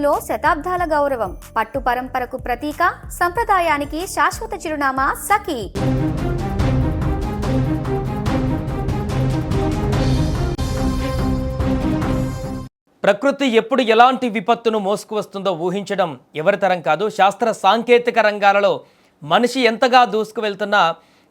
గుంటూరులో శతాబ్దాల గౌరవం, పట్టు పరంపరకు ప్రతీక, సంప్రదాయానికి శాశ్వత చిరునామా సఖీ. ప్రకృతి ఎప్పుడు ఎలాంటి విపత్తును మోసుకువస్తుందో ఊహించడం ఎవరి తరం కాదు. శాస్త్ర సాంకేతిక రంగాలలో మనిషి ఎంతగా దూసుకువెళ్తున్నా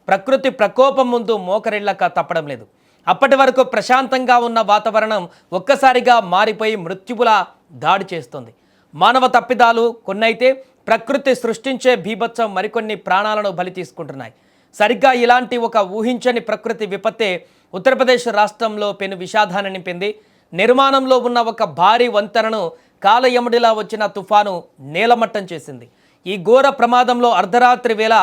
ప్రకృతి ప్రకోపం ముందు మోకరిళ్ళక తప్పడం లేదు. అప్పటి వరకు ప్రశాంతంగా ఉన్న వాతావరణం ఒక్కసారిగా మారిపోయి మృత్యువులా దాడి చేస్తుంది. మానవ తప్పిదాలు కొన్నైతే ప్రకృతి సృష్టించే బీభత్సం మరికొన్ని ప్రాణాలను బలి తీసుకుంటున్నాయి. సరిగ్గా ఇలాంటి ఒక ఊహించని ప్రకృతి విపత్తే ఉత్తరప్రదేశ్ రాష్ట్రంలో పెను విషాదాన్ని నింపింది. నిర్మాణంలో ఉన్న ఒక భారీ వంతెనను కాలయముడిలా వచ్చిన తుఫాను నేలమట్టం చేసింది. ఈ ఘోర ప్రమాదంలో అర్ధరాత్రి వేళ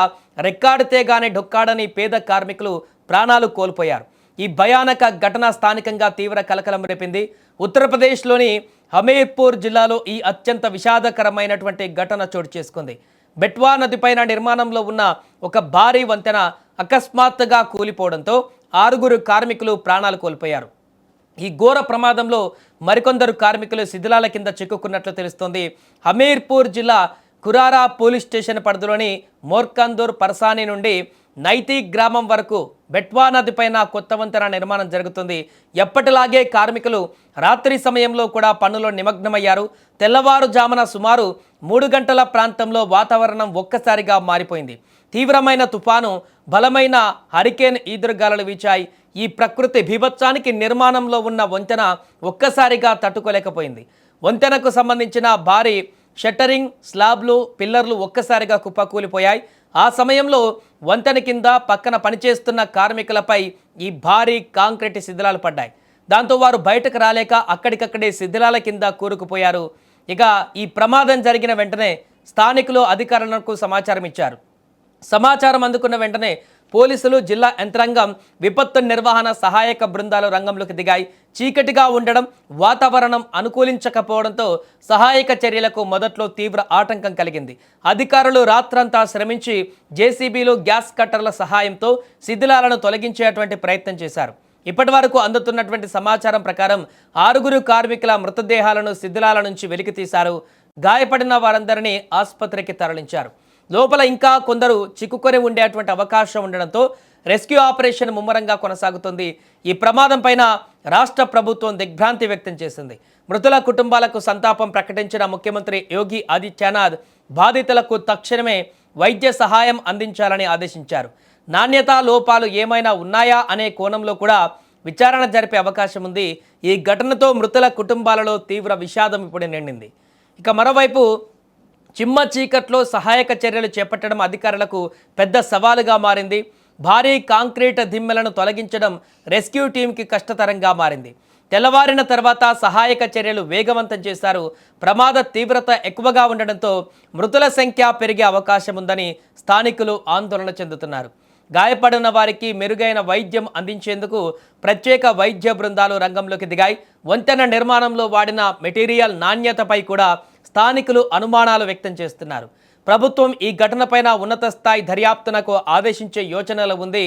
రెక్కాడితే గాని డొక్కాడని పేద కార్మికులు ప్రాణాలు కోల్పోయారు. ఈ భయానక ఘటన స్థానికంగా తీవ్ర కలకలం రేపింది. ఉత్తరప్రదేశ్లోని హమీర్పూర్ జిల్లాలో ఈ అత్యంత విషాదకరమైనటువంటి ఘటన చోటు చేసుకుంది. బెట్వా నదిపైన నిర్మాణంలో ఉన్న ఒక భారీ వంతెన అకస్మాత్తుగా కూలిపోవడంతో 6 కార్మికులు ప్రాణాలు కోల్పోయారు. ఈ ఘోర ప్రమాదంలో మరికొందరు కార్మికులు శిథిలాల కింద చిక్కుకున్నట్లు తెలుస్తోంది. హమీర్పూర్ జిల్లా కురారా పోలీస్ స్టేషన్ పరిధిలోని మోర్కందూర్ పర్సాని నుండి నైతి గ్రామం వరకు బెట్వా నదిపైన కొత్త వంతెన నిర్మాణం జరుగుతుంది. ఎప్పటిలాగే కార్మికులు రాత్రి సమయంలో కూడా పనుల్లో నిమగ్నమయ్యారు. తెల్లవారుజామున సుమారు 3 గంటల ప్రాంతంలో వాతావరణం ఒక్కసారిగా మారిపోయింది. తీవ్రమైన తుఫాను, బలమైన హరికేన్ ఈదురుగాలులు వీచాయి. ఈ ప్రకృతి బీభత్సానికి నిర్మాణంలో ఉన్న వంతెన ఒక్కసారిగా తట్టుకోలేకపోయింది. వంతెనకు సంబంధించిన భారీ షట్టరింగ్, స్లాబ్లు, పిల్లర్లు ఒక్కసారిగా కుప్పకూలిపోయాయి. ఆ సమయంలో వంతెన కింద పక్కన పనిచేస్తున్న కార్మికులపై ఈ భారీ కాంక్రీట్ శిథిలాలు పడ్డాయి. దాంతో వారు బయటకు రాలేక అక్కడికక్కడే శిథిలాల కింద కూరుకుపోయారు. ఇక ఈ ప్రమాదం జరిగిన వెంటనే స్థానికులు అధికారులకు సమాచారం ఇచ్చారు. సమాచారం అందుకున్న వెంటనే పోలీసులు, జిల్లా యంత్రాంగం, విపత్తు నిర్వహణ సహాయక బృందాలు రంగంలోకి దిగాయి. చీకటిగా ఉండడం, వాతావరణం అనుకూలించకపోవడంతో సహాయక చర్యలకు మొదట్లో తీవ్ర ఆటంకం కలిగింది. అధికారులు రాత్రంతా శ్రమించి జేసీబీలు, గ్యాస్ కట్టర్ల సహాయంతో శిథిలాలను తొలగించేటువంటి ప్రయత్నం చేశారు. ఇప్పటి వరకు అందుతున్నటువంటి సమాచారం ప్రకారం 6 కార్మికుల మృతదేహాలను శిథిలాల నుంచి వెలికి తీశారు. గాయపడిన వారందరినీ ఆసుపత్రికి తరలించారు. లోపల ఇంకా కొందరు చిక్కుకొని ఉండేటువంటి అవకాశం ఉండడంతో రెస్క్యూ ఆపరేషన్ ముమ్మరంగా కొనసాగుతుంది. ఈ ప్రమాదం పైన రాష్ట్ర ప్రభుత్వం దిగ్భ్రాంతి వ్యక్తం చేసింది. మృతుల కుటుంబాలకు సంతాపం ప్రకటించిన ముఖ్యమంత్రి యోగి ఆదిత్యనాథ్ బాధితులకు తక్షణమే వైద్య సహాయం అందించాలని ఆదేశించారు. నాణ్యతా లోపాలు ఏమైనా ఉన్నాయా అనే కోణంలో కూడా విచారణ జరిపే అవకాశం ఉంది. ఈ ఘటనతో మృతుల కుటుంబాలలో తీవ్ర విషాదం ఇప్పుడు నిండింది. ఇక మరోవైపు చిమ్మ చీకట్లో సహాయక చర్యలు చేపట్టడం అధికారులకు పెద్ద సవాలుగా మారింది. భారీ కాంక్రీట్ దిమ్మెలను తొలగించడం రెస్క్యూ టీంకి కష్టతరంగా మారింది. తెల్లవారిన తర్వాత సహాయక చర్యలు వేగవంతం చేశారు. ప్రమాద తీవ్రత ఎక్కువగా ఉండడంతో మృతుల సంఖ్య పెరిగే అవకాశం ఉందని స్థానికులు ఆందోళన చెందుతున్నారు. గాయపడిన వారికి మెరుగైన వైద్యం అందించేందుకు ప్రత్యేక వైద్య బృందాలు రంగంలోకి దిగాయి. వంతెన నిర్మాణంలో వాడిన మెటీరియల్ నాణ్యతపై కూడా స్థానికులు అనుమానాలు వ్యక్తం చేస్తున్నారు. ప్రభుత్వం ఈ ఘటనపైన ఉన్నత స్థాయి దర్యాప్తునకు ఆదేశించే యోచనలు ఉంది.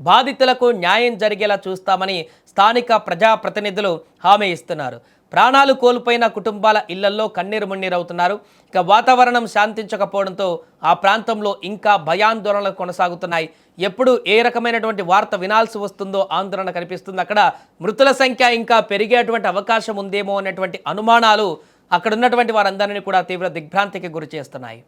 బాధితులకు న్యాయం జరిగేలా చూస్తామని స్థానిక ప్రజాప్రతినిధులు హామీ ఇస్తున్నారు. ప్రాణాలు కోల్పోయిన కుటుంబాల ఇళ్లల్లో కన్నీరు మున్నీరవుతున్నారు. ఇక వాతావరణం శాంతించకపోవడంతో ఆ ప్రాంతంలో ఇంకా భయాందోళనలు కొనసాగుతున్నాయి. ఎప్పుడు ఏ రకమైనటువంటి వార్త వినాల్సి వస్తుందో ఆందోళన కనిపిస్తుంది. అక్కడ మృతుల సంఖ్య ఇంకా పెరిగేటువంటి అవకాశం ఉందేమో అనేటువంటి అనుమానాలు అక్కడ ఉన్నటువంటి వారందరినీ కూడా తీవ్ర దిగ్భ్రాంతికి గురి చేస్తున్నాయి.